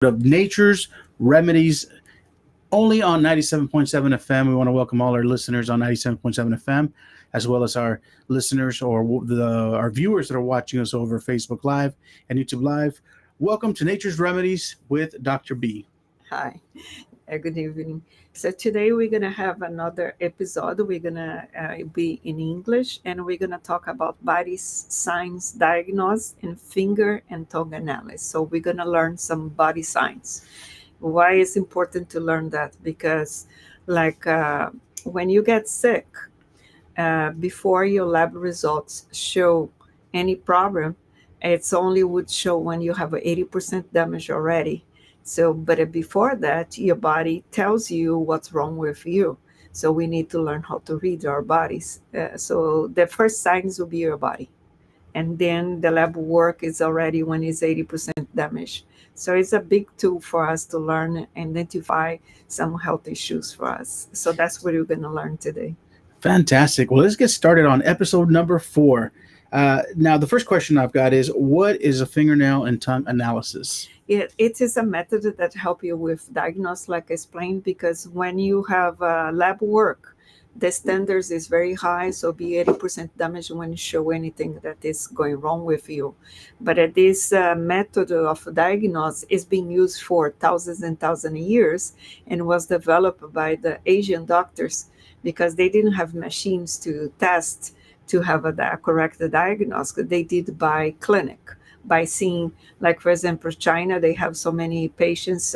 of Nature's Remedies, only on 97.7 FM. We want to welcome all our listeners on 97.7 FM, as well as our listeners or our viewers that are watching us over Facebook Live and YouTube Live. Welcome to Nature's Remedies with Dr. B. Hi, good evening. So today we're going to have another episode. We're going to be in English and we're going to talk about body signs diagnosis and finger and tongue analysis. So we're going to learn some body signs. Why is important to learn that? Because like when you get sick, before your lab results show any problem, it's only would show when you have 80% damage already. So, but before that, your body tells you what's wrong with you. So we need to learn how to read our bodies. So the first signs will be your body. And then the lab work is already when it's 80% damage. So it's a big tool for us to learn and identify some health issues for us. So that's what we're going to learn today. Fantastic. Well, let's get started on episode number 4. Now, the first question I've got is, what is a fingernail and tongue analysis? It is a method that help you with diagnosis, like I explained, because when you have lab work, the standards is very high, so be 80% damage when you show anything that is going wrong with you. But this method of diagnosis is being used for thousands and thousands of years and was developed by the Asian doctors because they didn't have machines to test to have a correct diagnosis. They did by clinic, by seeing, like for example, China, they have so many patients,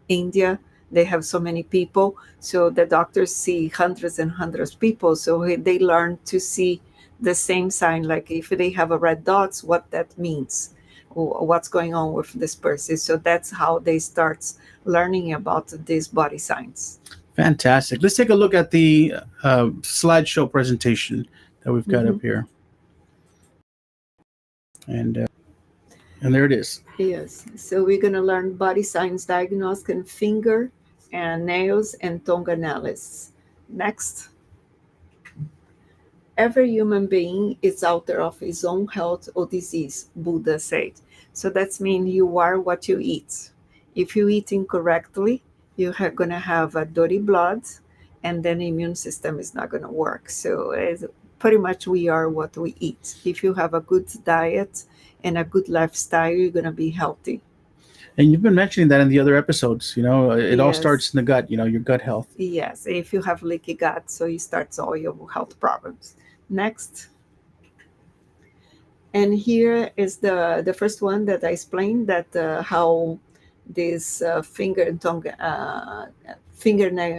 India, they have so many people. So the doctors see hundreds and hundreds of people. So they learn to see the same sign, like if they have a red dots, what that means, or what's going on with this person. So that's how they start learning about these body signs. Fantastic. Let's take a look at the slideshow presentation that we've got Mhm. up here. And there it is. Yes. So we're going to learn body signs diagnosis and finger and nails and tongue analysis. Next. Every human being is author of his own health or disease, Buddha said. So that means you are what you eat. If you eat incorrectly, you're going to have a dirty blood, and then the immune system is not going to work. So it's pretty much we are what we eat. If you have a good diet and a good lifestyle, you're going to be healthy. And you've been mentioning that in the other episodes. It all Yes. starts in the gut, your gut health. Yes, if you have leaky gut, so it starts all your health problems. Next. And here is the first one that I explained that how this fingernail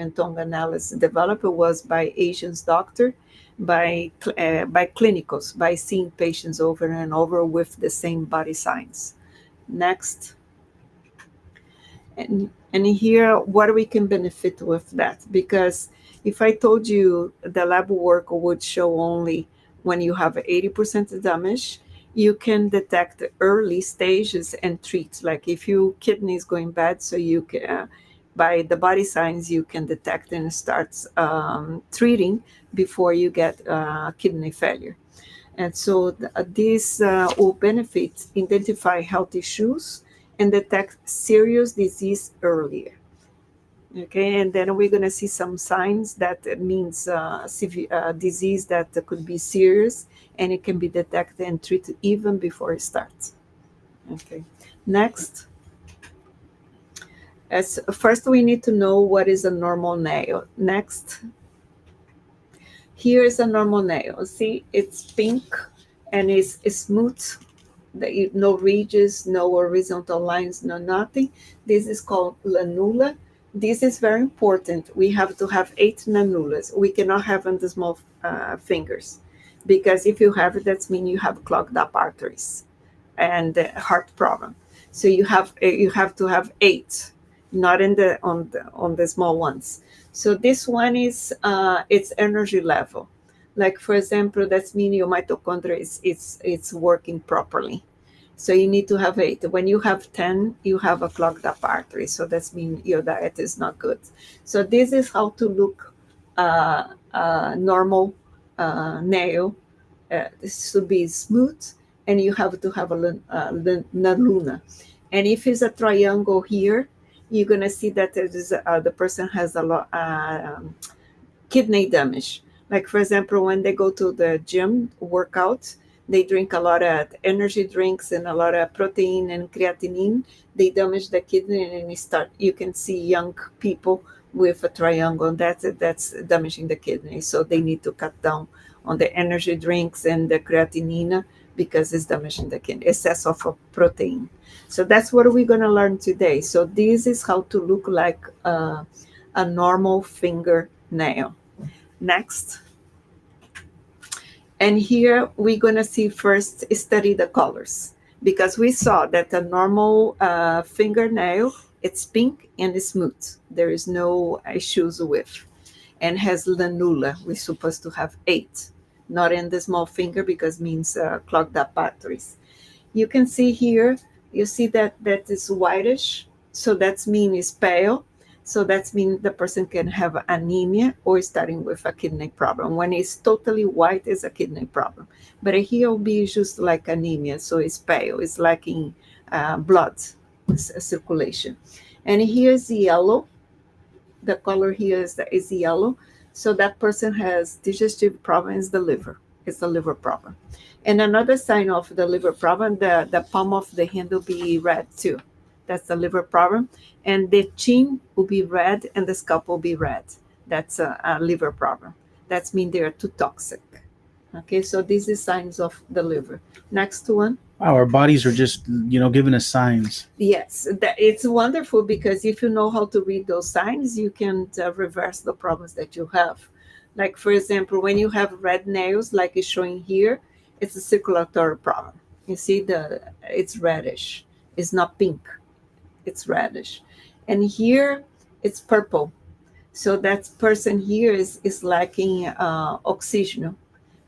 and tongue analysis developed was by Asian's doctor, by clinicals, by seeing patients over and over with the same body signs. Next. And here what we can benefit with that, because if I told you the lab work would show only when you have 80% damage, you can detect early stages and treat, like if your kidney is going bad, so you can by the body signs you can detect and start treating before you get kidney failure. And so this will benefit identify health issues and detect serious disease earlier. Okay, and then we're going to see some signs that means disease that could be serious and it can be detected and treated even before it starts. Okay, next. As first, we need to know what is a normal nail. Next, here is a normal nail. See, it's pink and it's smooth. No ridges, no horizontal lines, no nothing. This is called lanula. This is very important. We have to have 8 lanulas. We cannot have on the small fingers, because if you have it, that means you have clogged up arteries and heart problem. So you have to have 8, not in the on the small ones. So this one is its energy level. Like for example, that means your mitochondria it's working properly. So you need to have 8. When you have 10, you have a clogged up artery. So that means your diet is not good. So this is how to look normal nail. This should be smooth, and you have to have a luna. And if it's a triangle here, you're gonna see that the person has a lot kidney damage. Like for example, when they go to the gym workout, they drink a lot of energy drinks and a lot of protein and creatinine. They damage the kidney, and you start. You can see young people with a triangle, and that's damaging the kidney. So they need to cut down on the energy drinks and the creatinine because it's damaging the kidney. Excess of protein. So that's what we're gonna learn today. So this is how to look like a normal fingernail. Next. And here we're going to see first study the colors, because we saw that a normal fingernail, it's pink and it's smooth. There is no issues with, and has lanula. We're supposed to have 8, not in the small finger because means clogged up batteries. You can see here, you see that is whitish. So that's mean it's pale. So that means the person can have anemia or starting with a kidney problem. When it's totally white, it's a kidney problem. But here will be just like anemia. So it's pale. It's lacking blood circulation. And here's yellow. The color here is yellow. So that person has digestive problems, the liver. It's the liver problem. And another sign of the liver problem, the palm of the hand will be red too. That's the liver problem. And the chin will be red and the scalp will be red. That's a liver problem. That means they are too toxic. Okay, so these are signs of the liver. Next one. Wow, our bodies are just, giving us signs. Yes, it's wonderful, because if you know how to read those signs, you can reverse the problems that you have. Like, for example, when you have red nails, like it's showing here, it's a circulatory problem. You see, it's reddish. It's not pink. It's reddish. And here, it's purple. So that person here is lacking oxygen.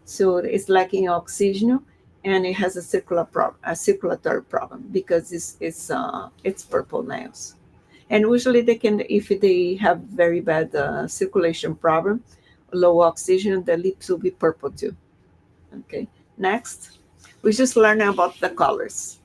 So it's lacking oxygen, and it has a circulatory problem because it's purple nails. And usually they can, if they have very bad circulation problem, low oxygen, the lips will be purple too. Okay, next. We just learn about the colors.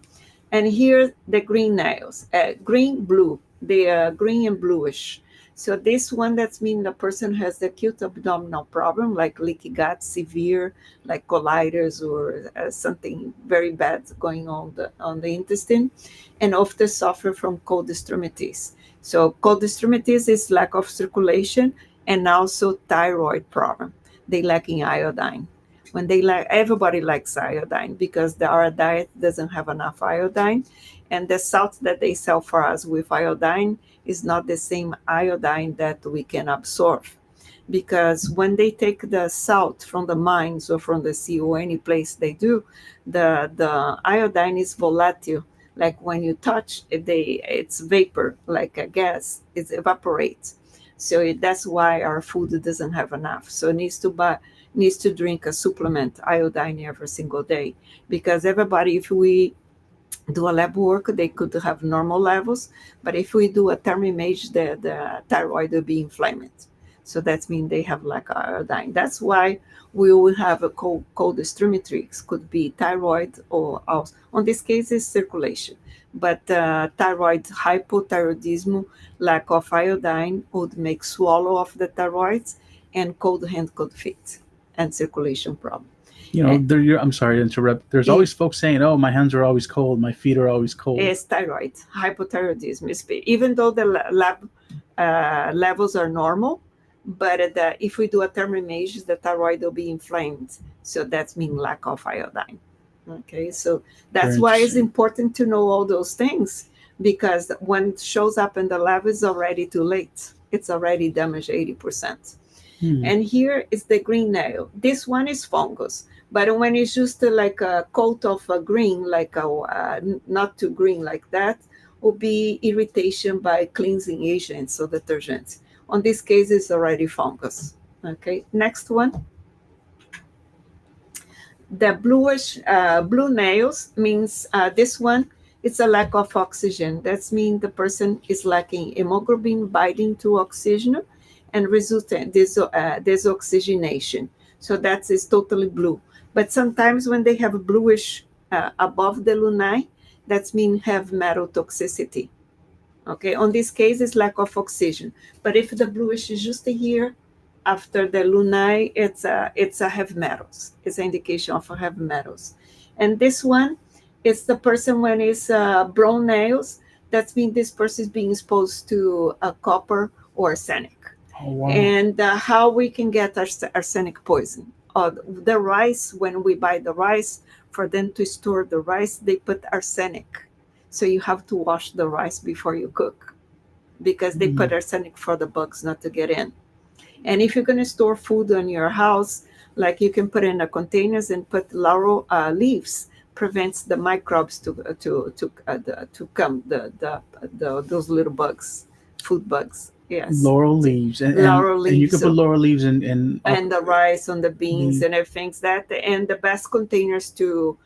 And here the green nails, green, blue. They are green and bluish. So this one, that's mean the person has the acute abdominal problem, like leaky gut, severe, like colitis or something very bad going on the intestine, and often suffer from cold extremities. So cold extremities is lack of circulation, and also thyroid problem. They lacking iodine. When they everybody likes iodine because our diet doesn't have enough iodine, and the salt that they sell for us with iodine is not the same iodine that we can absorb, because when they take the salt from the mines or from the sea or any place they do, the iodine is volatile. Like when you touch it, it's vapor, like a gas, it evaporates. So that's why our food doesn't have enough. So it needs to drink a supplement iodine every single day, because everybody, if we do a lab work, they could have normal levels, but if we do a thermal image, the thyroid will be inflamed. So that means they have lack of iodine. That's why we will have a cold extremities, could be thyroid, or also, on this case is circulation, but thyroid hypothyroidism, lack of iodine would make swallow of the thyroids, and cold hand, cold feet, and circulation problem. I'm sorry to interrupt. There's always folks saying, "Oh, my hands are always cold, my feet are always cold." It's thyroid hypothyroidism. Even though the lab levels are normal, but if we do a thermal image, the thyroid will be inflamed. So that means lack of iodine. Okay, so that's why it's important to know all those things, because when it shows up in the lab, it's already too late. It's already damaged 80%. And here is the green nail. This one is fungus. But when it's just like a coat of a green, like not too green like that, will be irritation by cleansing agents or detergents. On this case, it's already fungus. Okay, next one. The bluish, blue nails means this one, it's a lack of oxygen. That means the person is lacking hemoglobin binding to oxygen and resultant desoxygenation. So that is totally blue. But sometimes when they have bluish above the lunae, That's mean have metal toxicity. Okay, on this case, it's lack of oxygen. But if the bluish is just here, after the lunae, it's a heavy metals. It's an indication of heavy metals. And this one, it's the person when it's brown nails. That means this person is being exposed to copper or arsenic. Oh, wow. And how we can get arsenic poison. The rice, when we buy the rice, for them to store the rice, they put arsenic. So you have to wash the rice before you cook, because they put arsenic for the bugs not to get in. And if you're going to store food in your house, like you can put in a containers and put laurel leaves, prevents the microbes to come, those little bugs, food bugs. Yes. Laurel leaves, Laurel and you can leaves, put laurel leaves in and the rice on the beans and everything. And the best containers to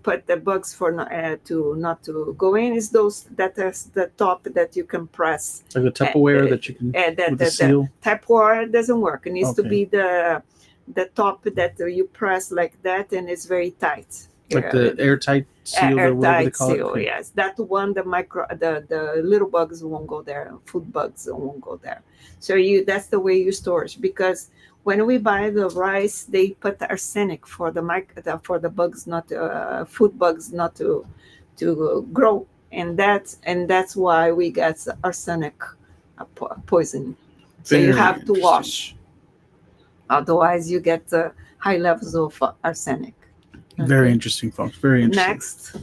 put the bugs for to not to go in is those that is the top that you can press, like a Tupperware that you can with the seal. Tupperware doesn't work. It needs to Okay. be the top that you press like that, and it's very tight. Like the airtight seal, or whatever they Airtight call seal, it. yes. That one, the little bugs won't go there. Food bugs won't go there. So that's the way you store it. Because when we buy the rice, they put arsenic for the bugs not food bugs not to grow, and that's why we get arsenic poisoning. So you Very have to interesting. wash, otherwise you get high levels of arsenic. Very interesting, folks. Very interesting. Next,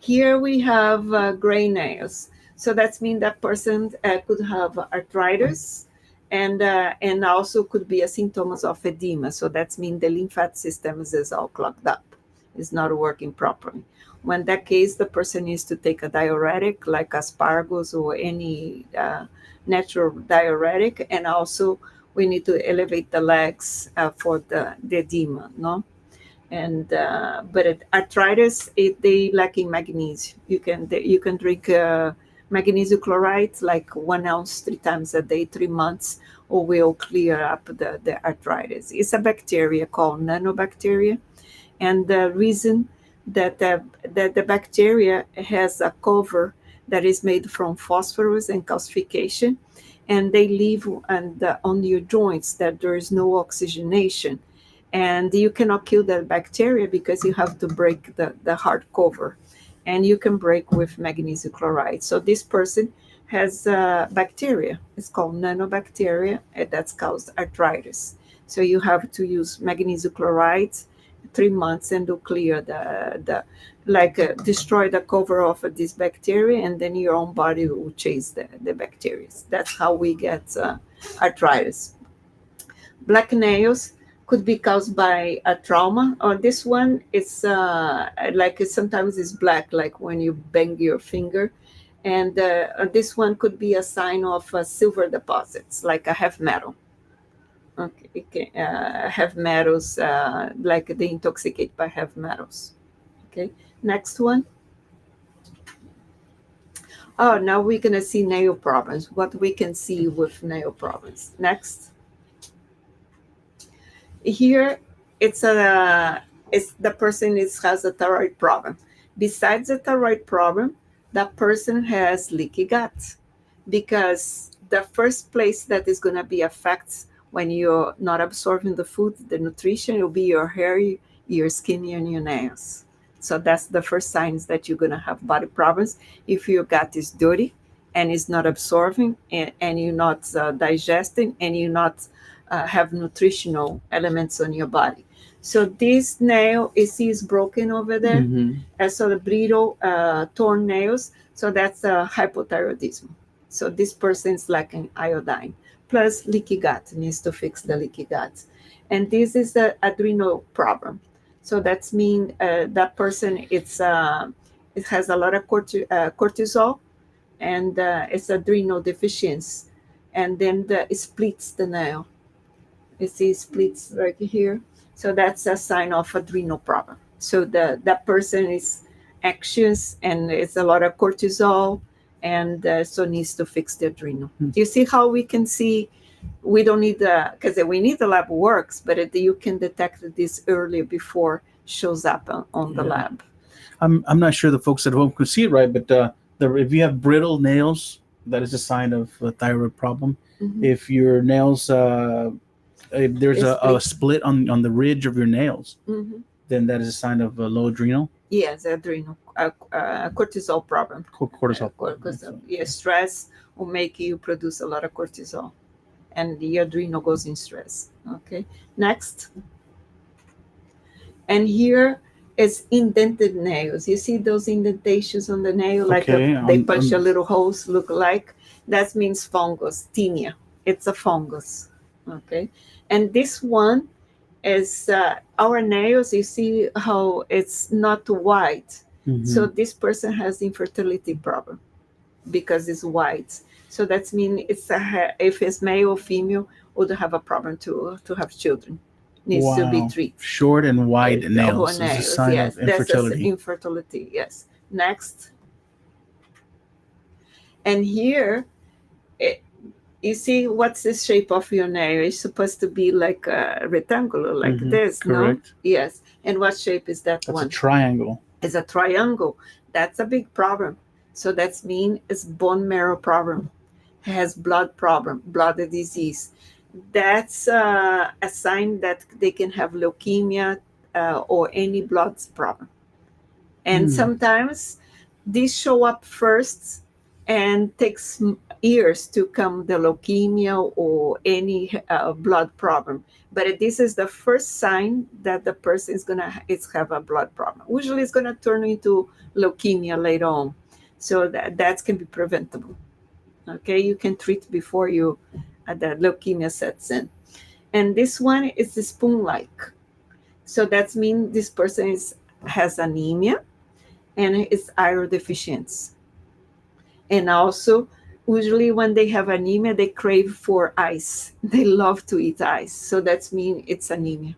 here we have gray nails. So that means that person could have arthritis, and also could be a symptoms of edema. So that means the lymphatic system is all clogged up, it's not working properly. When that case, the person needs to take a diuretic like asparagus or any natural diuretic, and also we need to elevate the legs for the edema, no? And but arthritis, they lack in magnesium. You can drink magnesium chloride like 1 ounce 3 times a day, 3 months, or will clear up the arthritis. It's a bacteria called nanobacteria, and the reason that the bacteria has a cover that is made from phosphorus and calcification, and they live on your joints that there is no oxygenation. And you cannot kill that bacteria because you have to break the hard cover, and you can break with magnesium chloride. So this person has bacteria. It's called nanobacteria, and that's caused arthritis. So you have to use magnesium chloride 3 months, and to clear destroy the cover of this bacteria, and then your own body will chase the bacteria. That's how we get arthritis. Black nails could be caused by a trauma, or this one is sometimes it's black, like when you bang your finger, and this one could be a sign of silver deposits, like a heavy metal. Okay, heavy metals, like they intoxicate by heavy metals. Okay, next one. Oh, now we're gonna see nail problems. What we can see with nail problems. Next. Here, it's the person has a thyroid problem. Besides the thyroid problem, that person has leaky gut, because the first place that is going to be affected when you're not absorbing the food, the nutrition, will be your hair, your skin, and your nails. So that's the first signs that you're going to have body problems. If your gut is dirty and is not absorbing, and you're not digesting, and you're not have nutritional elements on your body. So this nail is broken over there, and so the brittle, torn nails. So that's hypothyroidism. So this person is lacking iodine, plus leaky gut, needs to fix the leaky gut, and this is the adrenal problem. So that's mean that person it has a lot of cortisol, and it's adrenal deficiency, and then it splits the nail. You see splits right here. So that's a sign of adrenal problem. So that person is anxious, and it's a lot of cortisol, and so needs to fix the adrenal. Do you see how we can see? We don't need because we need the lab works, but you can detect this earlier before shows up on the lab. I'm not sure the folks at home could see it right, but if you have brittle nails, that is a sign of a thyroid problem. Mhm. If your nails, if there's It's a split. split on the ridge of your nails, Mhm. then that is a sign of low adrenal Yes, adrenal, cortisol problem. cortisol problem. Cortisol. Yeah, stress will make you produce a lot of cortisol, and the adrenal goes in stress. Okay, next. And here is indented nails. You see those indentations on the nail, like Okay, they punch a little holes, look like. That means fungus, tinea. It's a fungus. Okay, and this one is our nails. You see how it's not white. So this person has infertility problem because it's white. So that means if it's male or female, would have a problem to have children. Needs to be wow, treated. short and wide The nails is a nails, sign yes, of that's infertility. infertility. Yes. Next, and here, it, you see what's the shape of your nail? It's supposed to be like a rectangular, like this, no? Correct. Yes. And what shape is that That's one? a triangle. It's a triangle. That's a big problem. So that's mean it's bone marrow problem, has blood problem, blood disease. That's a sign that they can have leukemia or any blood problem. And sometimes these show up first and takes years to come the leukemia or any blood problem. But this is the first sign that the person is gonna have a blood problem. Usually, it's gonna turn into leukemia later on, so that can be preventable. Okay, you can treat before you the leukemia sets in. And this one is the spoon-like, so that means this person has anemia and is iron deficient. And also, usually when they have anemia, they crave for ice. They love to eat ice. So that means it's anemia.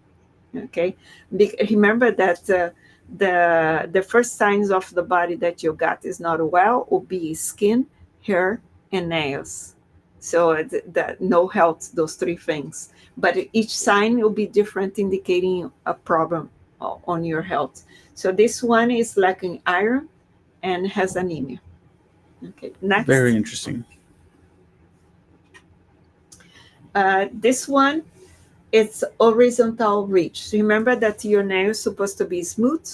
Okay. Remember that the first signs of the body that your gut is not well will be skin, hair, and nails. So that no health, those three things. But each sign will be different, indicating a problem on your health. So this one is lacking iron and has anemia. Okay, Very next. interesting. This one, it's horizontal ridge. Remember that your nail is supposed to be smooth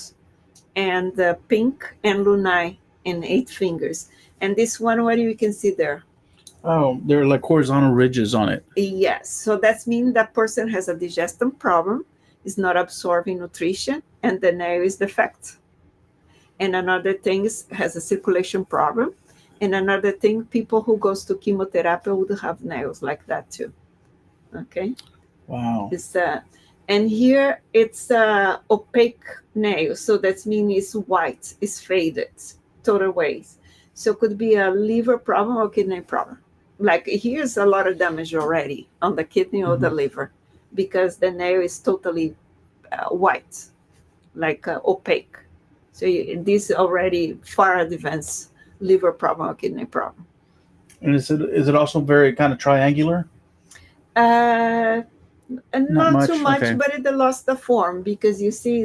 and pink and lunae in 8 fingers. And this one, what you can see there? Oh, there are like horizontal ridges on it. Yes. So that means that person has a digestion problem, is not absorbing nutrition, and the nail is defect. And another thing is has a circulation problem. And another thing, people who goes to chemotherapy would have nails like that too. Okay. Wow. It's and here it's opaque nail, so that means it's white, it's faded, total ways. So could be a liver problem or kidney problem. Like here's a lot of damage already on the kidney or the liver, because the nail is totally white, like opaque. So this already far advanced liver problem or kidney problem. And is it also very kind of triangular? Uh, and Not not too much. much, Okay. but it lost the form, because you see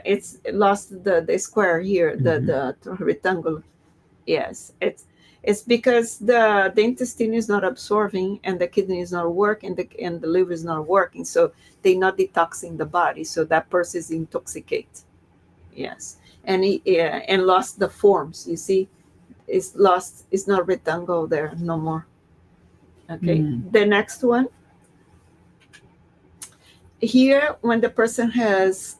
it's lost the square here, the rectangle. Yes, it's because the intestine is not absorbing and the kidney is not working, and the liver is not working, so they not detoxing the body, so that person is intoxicated. Yes, and and lost the forms. You see, it's lost. It's not rectangle there no more. Okay, the next one. Here, when the person has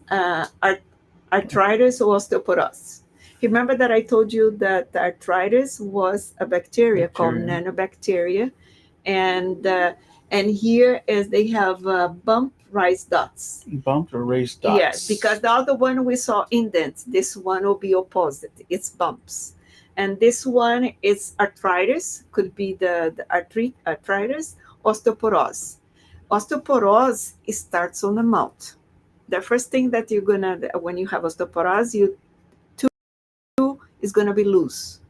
arthritis or osteoporosis, remember that I told you that arthritis was a bacteria called nanobacteria, and here is they have bump raised dots. Bumped or raised dots? Yes, because the other one we saw indents. This one will be opposite. It's bumps. And this one is arthritis, could be the arthritis, osteoporosis. Osteoporosis starts on the mouth. The first thing that you're gonna, when you have osteoporosis, you is gonna be loose.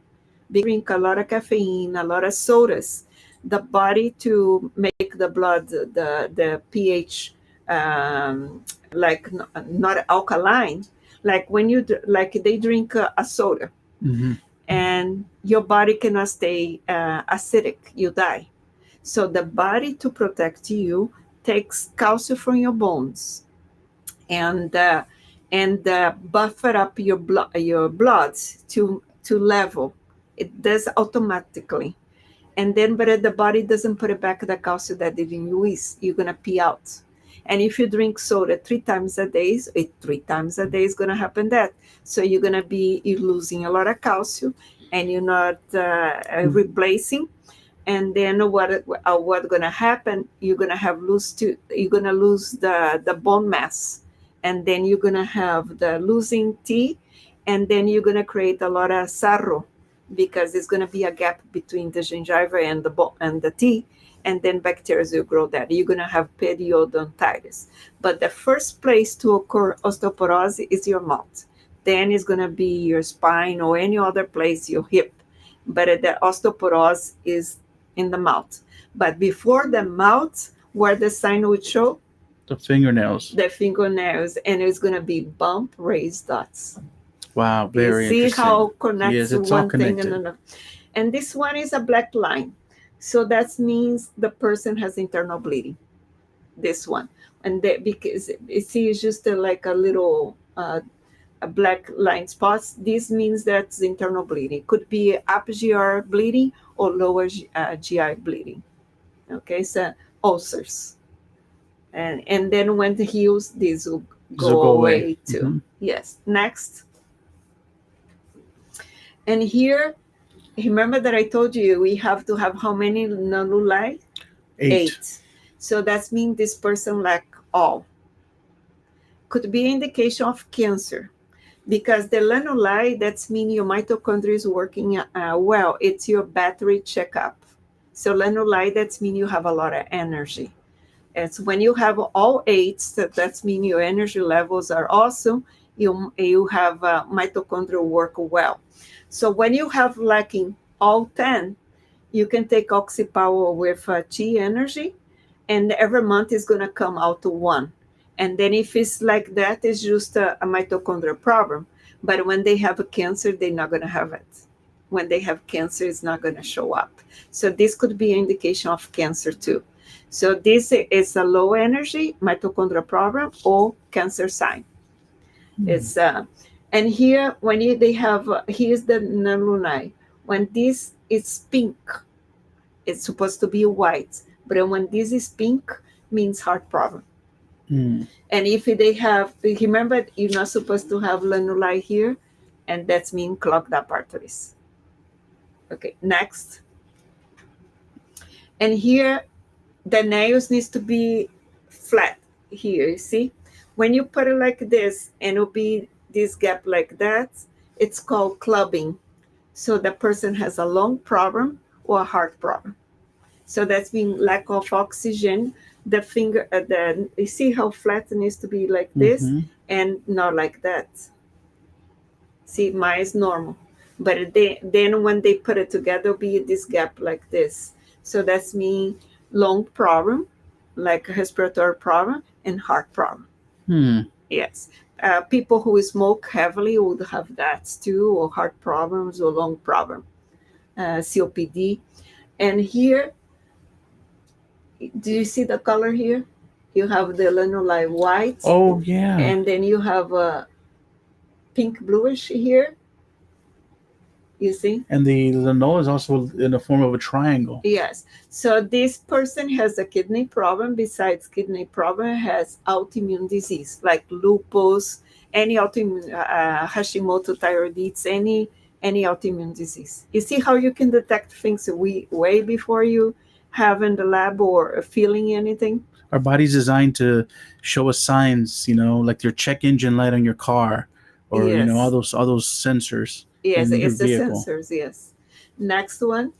They drink a lot of caffeine, a lot of sodas. The body, to make the blood, the pH like not alkaline, Like when you like they drink a soda, Mm-hmm. and your body cannot stay acidic, you die. So the body, to protect you, takes calcium from your bones and buffer up your blood to level. It does automatically, and then but the body doesn't put it back the calcium that didn't use. You're gonna pee out. And if you drink soda 3 times a day, 3 times a day is gonna happen that. So you're gonna be you losing a lot of calcium, and you're not replacing. And then what gonna happen? You're gonna lose the bone mass, and then you're gonna have the losing teeth, and then you're gonna create a lot of sarro, because there's gonna be a gap between the gingiva and the teeth, and then bacteria will grow there. You're gonna have periodontitis. But the first place to occur osteoporosis is your mouth. Then it's gonna be your spine or any other place, your hip. But the osteoporosis is in the mouth. But before the mouth, where the sign would show, The fingernails. the fingernails, and it's going to be bump, raised dots. Wow, You very see interesting. how it connects Yes, it's all one thing and connected. another. And this one is a black line. So that means the person has internal bleeding. This one. And that because you see, it's just like a little a black line spots. This means that's internal bleeding. Could be upper GI bleeding or lower GI bleeding. Okay, so ulcers. And then when it heals, this will This will go go away. away too. Mhm. Yes. Next. And here, remember that I told you we have to have how many nulli? 8. So that means this person lack all. Could be an indication of cancer, because the lanuli, that's mean your mitochondria is working well. It's your battery checkup. So lanuli, that's mean you have a lot of energy. It's when you have all 8, that's mean your energy levels are awesome. You have mitochondria work well. So when you have lacking all 10, you can take oxypower with chi energy, and every month is going to come out to 1. And then if it's like that, it's just a mitochondrial problem. But when they have a cancer, they're not going to have it. When they have cancer, it's not going to show up. So this could be an indication of cancer too. So this is a low energy mitochondrial problem or cancer sign. It's and here when they have here's the nulli. When this is pink, it's supposed to be white, but when this is pink, means heart problem. Mm. And if they have, remember, you're not supposed to have lanuli here, and that's mean clogged up arteries. Okay, next. And here, the nails needs to be flat here, you see? When you put it like this, and it'll be this gap like that, it's called clubbing. So the person has a lung problem or a heart problem. So that's mean lack of oxygen. The finger, you see how flat it needs to be like this, Mm-hmm. and not like that. See, mine is normal. But then when they put it together, be this gap like this. So that's mean lung problem, like a respiratory problem, and heart problem. Hmm. Yes. People who smoke heavily would have that too, or heart problems or lung problem, COPD. And here, do you see the color here? You have the lanuli white, Oh, yeah. and then you have a pink bluish here. You see? And the lanol is also in the form of a triangle. Yes. So this person has a kidney problem. Besides kidney problem, has autoimmune disease like lupus, any autoimmune Hashimoto thyroiditis, any autoimmune disease. You see how you can detect things way before you have in the lab or feeling anything. Our body's designed to show us signs, like your check engine light on your car, or Yes. all those sensors Yes, in your it's the vehicle. sensors. Yes. Next one.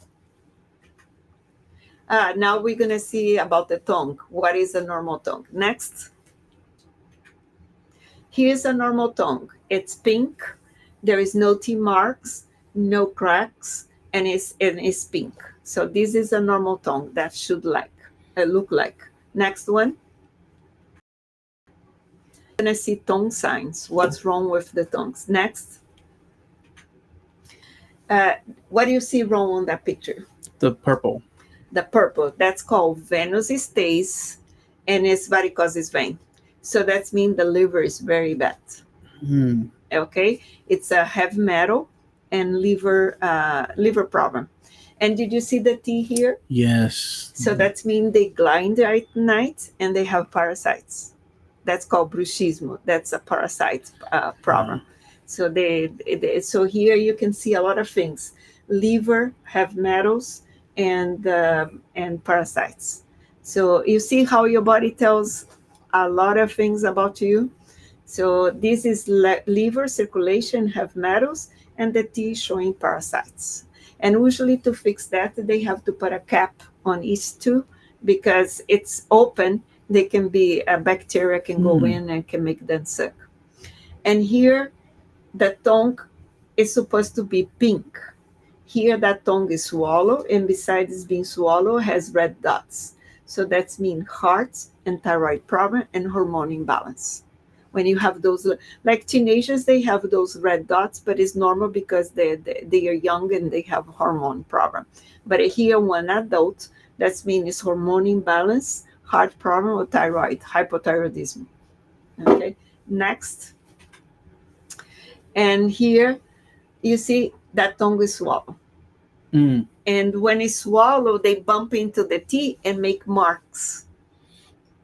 Now we're gonna see about the tongue. What is a normal tongue? Next. Here's a normal tongue. It's pink. There is no teeth marks, no cracks, and it's pink. So this is a normal tongue that should look like. Next one. going to see tongue signs. What's wrong with the tongues? Next. What do you see wrong on that picture? The purple. The purple. That's called venous stasis, and it's varicose vein. So that means the liver is very bad. Okay, it's a heavy metal and liver problem. And did you see the T here? Yes. So that means they glide at night and they have parasites. That's called bruxismo. That's a parasite problem. So so here you can see a lot of things: liver, heavy metals, and parasites. So you see how your body tells a lot of things about you. So this is liver circulation, heavy metals, and the T showing parasites. And usually to fix that, they have to put a cap on each tooth because it's open. They can be a bacteria can go in and can make them sick. And here, the tongue is supposed to be pink. Here, that tongue is swallowed, and besides being swallowed, has red dots. So that means heart and thyroid problem and hormone imbalance. When you have those, like teenagers, they have those red dots, but it's normal because they are young and they have hormone problem. But here, when adult, that means it's hormone imbalance, heart problem, or thyroid, hypothyroidism. Okay, next. And here, you see that tongue is swallowed. And when it's swallowed, they bump into the teeth and make marks.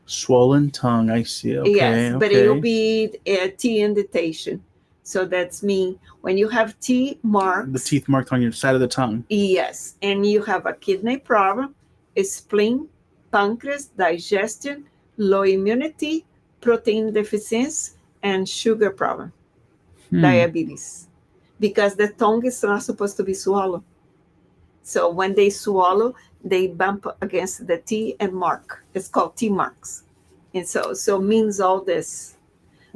Swollen tongue, I see. Okay, yes, but it'll be a teeth indentation. So that's mean when you have teeth marks. The teeth marked on your side of the tongue. Yes, and you have a kidney problem, a spleen, pancreas, digestion, low immunity, protein deficiency, and sugar problem, diabetes. Because the tongue is not supposed to be swallowed. So when they swallow, they bump against the teeth and mark. It's called teeth marks. And so means all this.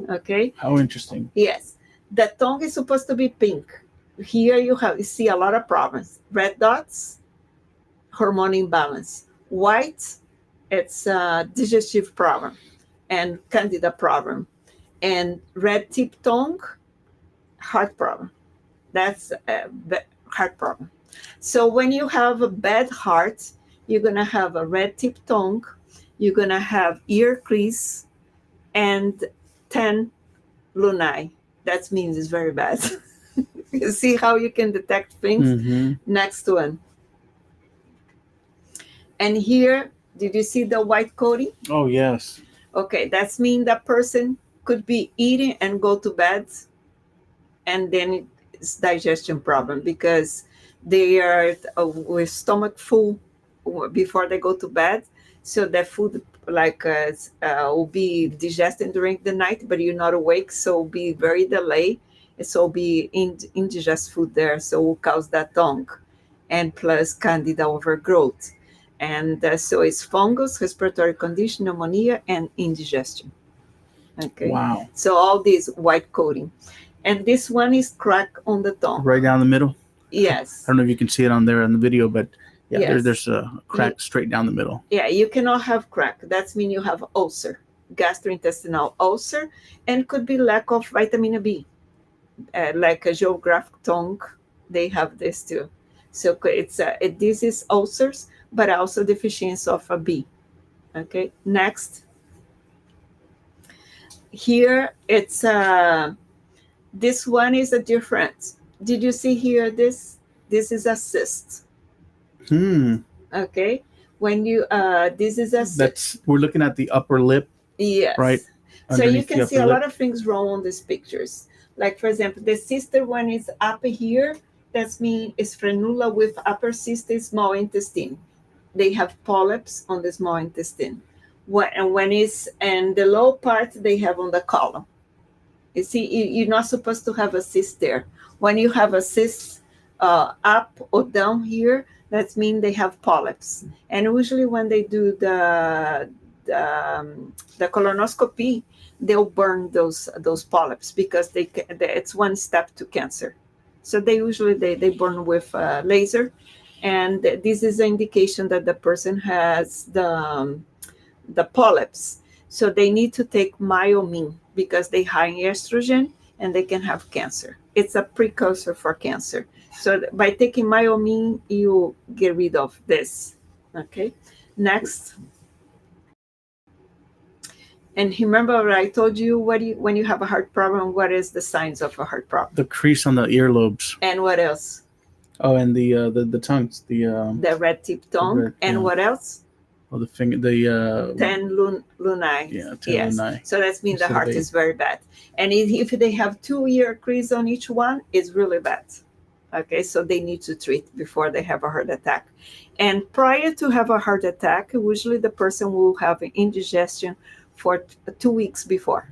Okay? How interesting. Yes. The tongue is supposed to be pink. Here you see a lot of problems. Red dots, hormone imbalance. White, it's a digestive problem and candida problem. And red tip tongue, heart problem. That's a heart problem. So when you have a bad heart, you're going to have a red tip tongue, you're going to have ear crease, and 10 luni. That means it's very bad. You see how you can detect things? Next one. And here, did you see the white coating? Oh, yes. Okay, that means that person could be eating and go to bed, and then it's digestion problem because they are with stomach full before they go to bed. So the food will be digested during the night, but you're not awake, so will be very delayed. So will be indigest food there, so will cause that tongue, and plus candida overgrowth. And so it's fungus, respiratory condition, pneumonia, and indigestion. Okay. Wow. So all these white coating. And this one is crack on the tongue. Right down the middle? Yes. I don't know if you can see it on there in the video, but yeah, yes. there's a crack straight down the middle. Yeah, you cannot have crack. That means you have ulcer, gastrointestinal ulcer, and could be lack of vitamin B. Like a geographic tongue, they have this too. So this is ulcers, but also deficiency of a B. Okay, next. Here it's this one is a different. Did you see here this? This is a cyst. Okay, when you this is a cyst. We're looking at the upper lip. Yes. Right. So you can see a lot of things wrong on these pictures. Like for example, the sister one is up here. That means it's frenula with upper cyst, small intestine. They have polyps on the small intestine. When it's in the low part, they have on the colon. You see, you're not supposed to have a cyst there. When you have a cyst up or down here, that means they have polyps. And usually when they do the colonoscopy, they'll burn those polyps because it's one step to cancer. So they usually they burn with laser, and this is an indication that the person has the polyps. So they need to take myomine. because they high in estrogen and they can have cancer. It's a precursor for cancer. So by taking myomine, you get rid of this. Okay. Next. And remember what I told you, when you have a heart problem, what is the signs of a heart problem? The crease on the earlobes. And what else? Oh, and the tongues, The red tip tongue. red, and yeah. what else? Oh, the finger, the 10 lunae. yeah, 10 Yes. lunae. So that means the Instead of heart 8. is very bad. And if they have 2-year crease on each one, it's really bad. Okay, so they need to treat before they have a heart attack. And prior to have a heart attack, usually the person will have an indigestion for 2 weeks before.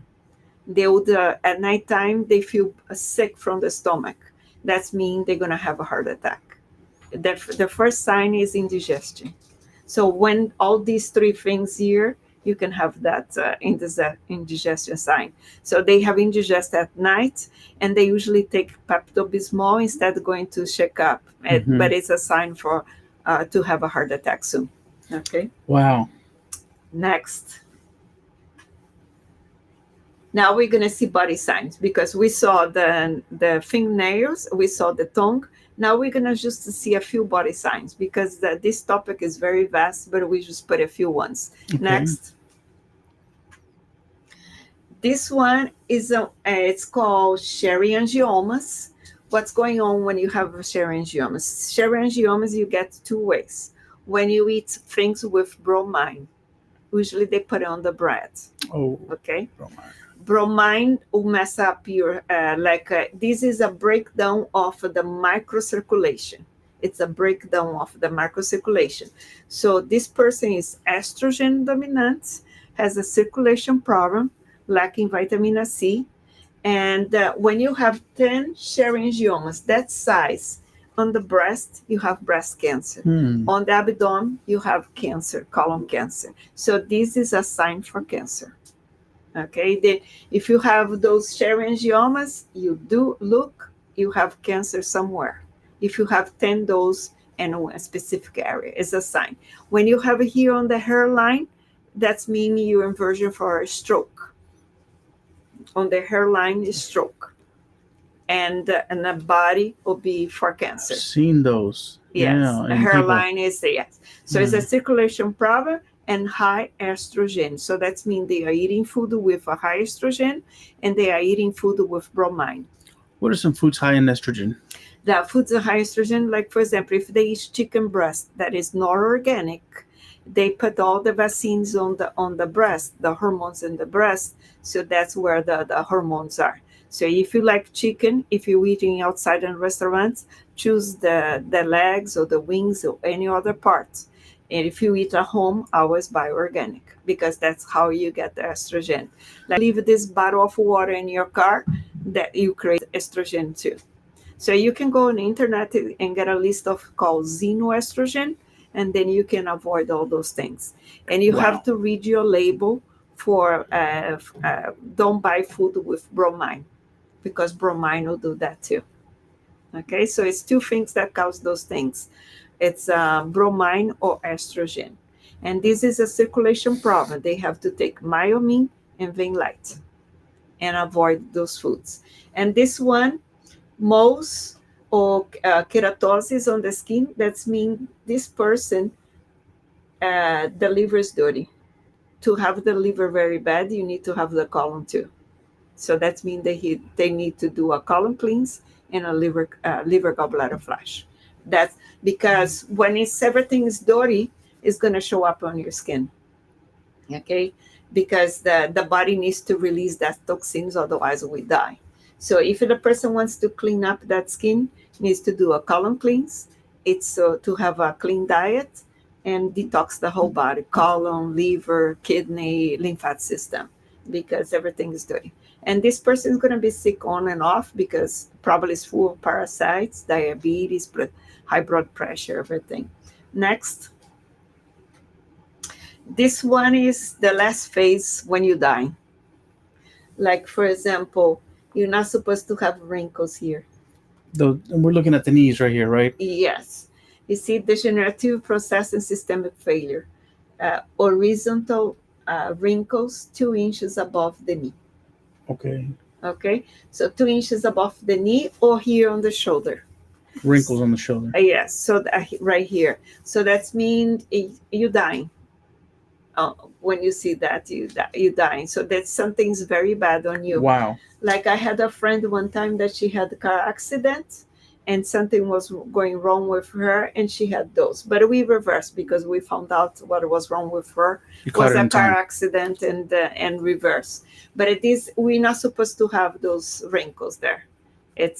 They would at nighttime they feel sick from the stomach. That means they're gonna have a heart attack. The first sign is indigestion. So when all these 3 things here, you can have that indigestion sign. So they have indigestion at night, and they usually take Pepto-Bismol instead of going to check up. But it's a sign for to have a heart attack soon. Okay. Wow. Next. Now we're gonna see body signs, because we saw the fingernails, we saw the tongue. Now we're gonna just see a few body signs, because this topic is very vast, but we just put a few ones. Okay. Next. This one is it's called Sherry-angiomas. What's going on when you have Sherry-angiomas? Sherry-angiomas you get 2 ways. When you eat things with bromine, usually they put it on the bread. Oh. Okay. Bromine. Bromine will mess up your this is a breakdown of the microcirculation. It's a breakdown of the microcirculation. So this person is estrogen dominant, has a circulation problem, lacking vitamin C, and when you have 10 Sherry-angiomas that size on the breast, you have breast cancer. On the abdomen, you have cancer, colon cancer. So this is a sign for cancer. Okay, if you have those Sherry-angiomas, you do look, you have cancer somewhere. If you have 10 those in a specific area, it's a sign. When you have it here on the hairline, that's meaning you're in version for a stroke. On the hairline is stroke. And the body will be for cancer. I've seen those. Yes, Yeah, the hairline is, yes. So it's a circulation problem and high estrogen. So that means they are eating food with a high estrogen, and they are eating food with bromine. What are some foods high in estrogen? The foods are high estrogen, like for example, if they eat chicken breast that is not organic, they put all the vaccines on the breast, the hormones in the breast. So that's where the hormones are. So if you like chicken, if you're eating outside in restaurants, choose the legs or the wings or any other parts. And if you eat at home, always buy organic, because that's how you get the estrogen. Like leave this bottle of water in your car, that you create estrogen too. So you can go on the internet and get a list of called xenoestrogen, and then you can avoid all those things. And you have to read your label for don't buy food with bromine, because bromine will do that too. Okay, so it's 2 things that cause those things. It's bromine or estrogen. And this is a circulation problem. They have to take myomine and Vinlite and avoid those foods. And this one, moles or keratosis on the skin, that means this person, the liver is dirty. To have the liver very bad, you need to have the colon too. So that means they need to do a colon cleanse and a liver gallbladder flush. That's because when everything is dirty, it's going to show up on your skin. Okay, because the body needs to release that toxins, otherwise we die. So if the person wants to clean up that skin, needs to do a colon cleanse. It's to have a clean diet and detox the whole body, colon, liver, kidney, lymphatic system, because everything is dirty. And this person is going to be sick on and off, because probably it's full of parasites, diabetes, high blood pressure, everything. Next. This one is the last phase when you die. Like, for example, you're not supposed to have wrinkles here. We're looking at the knees right here, right? Yes. You see, degenerative process and systemic failure. Horizontal wrinkles 2 inches above the knee. Okay. Okay, so 2 inches above the knee or here on the shoulder. Wrinkles on the shoulder. Yes, so right here. So that's mean you dying. When you see that, you dying. So that's something's very bad on you. Wow. Like I had a friend one time that she had a car accident and something was going wrong with her and she had those. But we reversed because we found out what was wrong with her You caught was it a in car time. accident and reverse. But it is we're not supposed to have those wrinkles there. It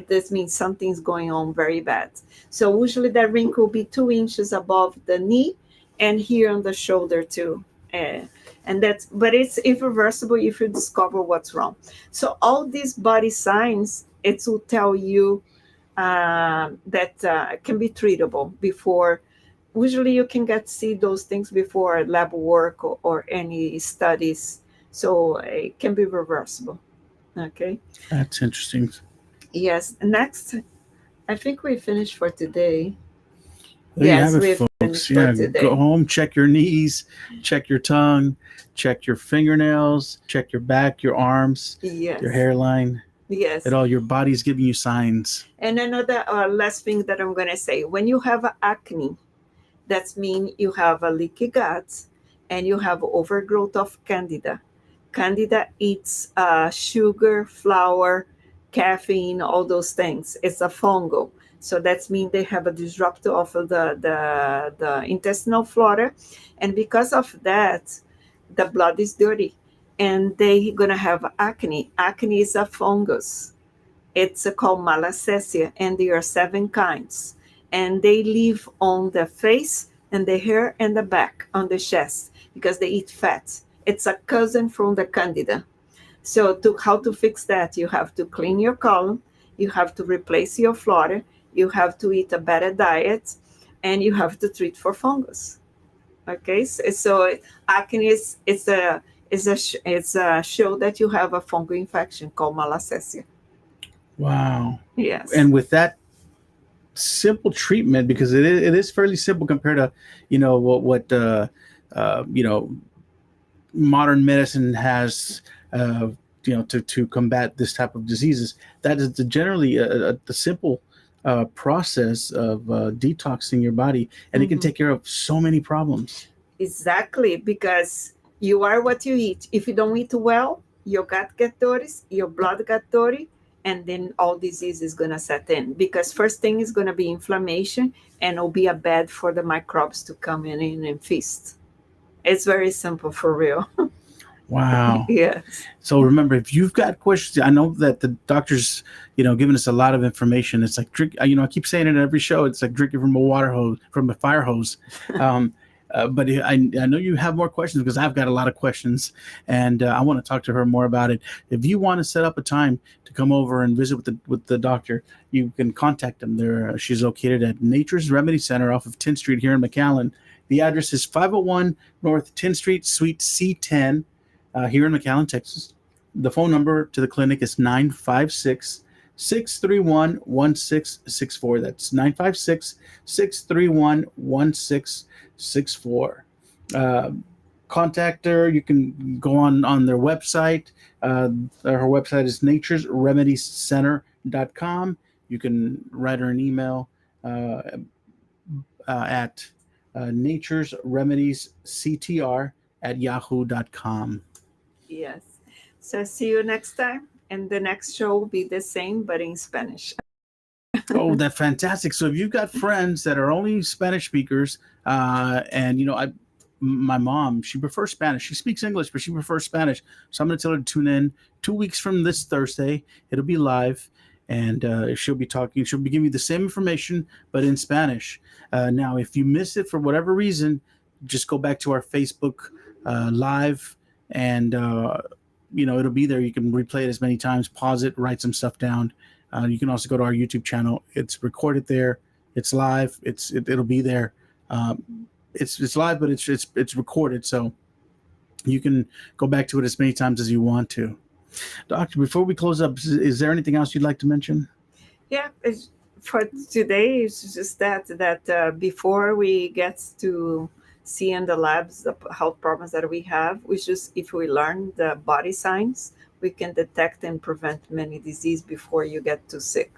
this means something's going on very bad. So usually that wrinkle will be 2 inches above the knee and here on the shoulder too. Uh, and that's but it's irreversible if you discover what's wrong. So all these body signs, it will tell you that can be treatable before. Usually you can get see those things before lab work or any studies, so it can be reversible. Okay. That's interesting. Yes, next, I think we finished for today. There you Yes, have it, we folks. finished for Yeah, go today. home, check your knees, check your tongue, check your fingernails, check your back, your arms, your Yes, hairline. yes. It all your body's giving you signs. And another last thing that I'm going to say, when you have acne, that means you have a leaky gut and you have overgrowth of candida. Candida eats sugar, flour, caffeine, all those things. It's a fungal. So that means they have a disruptor of the intestinal flora. And because of that, the blood is dirty. And they're going to have acne. Acne is a fungus. It's called malassezia, and there are 7 kinds. And they live on the face and the hair and the back, on the chest, because they eat fat. It's a cousin from the candida. So to how to fix that, you have to clean your colon, you have to replace your flora, you have to eat a better diet, and you have to treat for fungus. Okay, so acne is a show that you have a fungal infection called malassezia. Wow. Yes. And with that simple treatment, because it is fairly simple compared to, what modern medicine has, uh, to combat this type of diseases. That is generally the simple process of detoxing your body, and it can Mhm. take care of so many problems. Exactly, because you are what you eat. If you don't eat well, your gut get dirty, your blood get dirty, and then all disease is gonna set in. Because first thing is gonna be inflammation, and it'll be a bed for the microbes to come in and feast. It's very simple for real. Wow. Yes. So remember, if you've got questions, I know that the doctor's, giving us a lot of information. It's like drink. I keep saying it in every show. It's like drinking from a water hose, from a fire hose. Um, but I know you have more questions because I've got a lot of questions, and I want to talk to her more about it. If you want to set up a time to come over and visit with the doctor, you can contact them. There, she's located at Nature's Remedy Center off of 10th Street here in McAllen. The address is 501 North 10th Street, Suite C10, here in McAllen, Texas. The phone number to the clinic is 956 631 1664. That's 956 631 1664. Contact her. You can go on their website. Her website is naturesremediescenter.com. You can write her an email at naturesremediesctr@yahoo.com. Yes. So see you next time, and the next show will be the same but in Spanish. Oh, that's fantastic! So if you've got friends that are only Spanish speakers, and my mom, she prefers Spanish. She speaks English, but she prefers Spanish. So I'm going to tell her to tune in 2 weeks from this Thursday. It'll be live, and she'll be talking. She'll be giving you the same information, but in Spanish. Now, if you miss it for whatever reason, just go back to our Facebook live, and it'll be there. You can replay it as many times, pause it, write some stuff down. You can also go to our YouTube channel. It's recorded there. It's live. It'll be there. It's live, but it's recorded, so you can go back to it as many times as you want to. Doctor, before we close up, is there anything else you'd like to mention? Yeah, for today, it's just that before we get to see in the labs the health problems that we have, we just if we learn the body signs, we can detect and prevent many disease before you get too sick.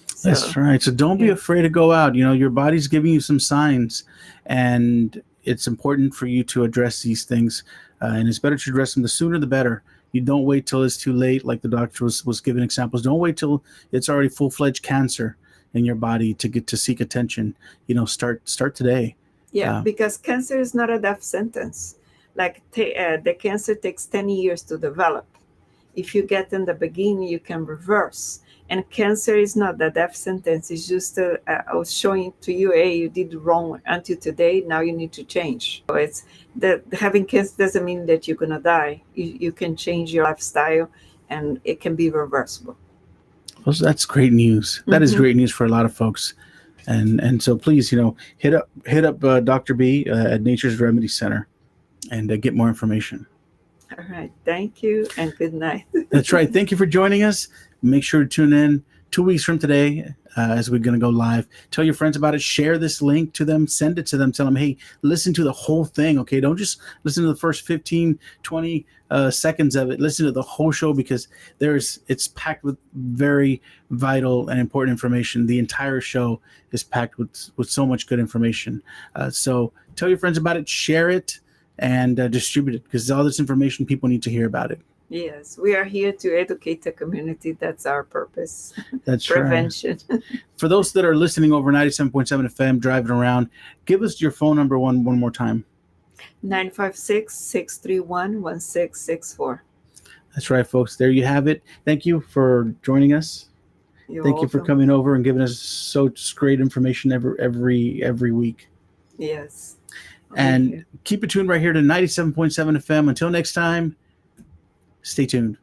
So, That's right. So don't be yeah. afraid to go out. Your body's giving you some signs, and it's important for you to address these things. And it's better to address them. The sooner, the better. You don't wait till it's too late, like the doctor was giving examples. Don't wait till it's already full-fledged cancer in your body to get to seek attention. Start today. Yeah, because cancer is not a death sentence. Like the cancer takes 10 years to develop. If you get in the beginning, you can reverse. And cancer is not the death sentence. It's just I was showing to you, hey, you did wrong until today. Now you need to change. So it's that having cancer doesn't mean that you're gonna die. You can change your lifestyle, and it can be reversible. Well, that's great news. That is Mhm. great news for a lot of folks. And so please, hit up Dr. B at Nature's Remedy Center and get more information. All right. Thank you and good night. That's right. Thank you for joining us. Make sure to tune in 2 weeks from today as we're going to go live. Tell your friends about it. Share this link to them. Send it to them. Tell them, hey, listen to the whole thing, okay? Don't just listen to the first 15, 20 seconds of it. Listen to the whole show because it's packed with very vital and important information. The entire show is packed with so much good information. So tell your friends about it. Share it. And distribute it because all this information people need to hear about it. Yes, we are here to educate the community. That's our purpose. That's prevention. Right. For those that are listening over 97.7 FM, driving around, give us your phone number one more time. 956-631-1664. That's right, folks. There you have it. Thank you for joining us. Thank you for coming over and giving us such great information every week. Yes. And keep it tuned right here to 97.7 FM. Until next time, stay tuned.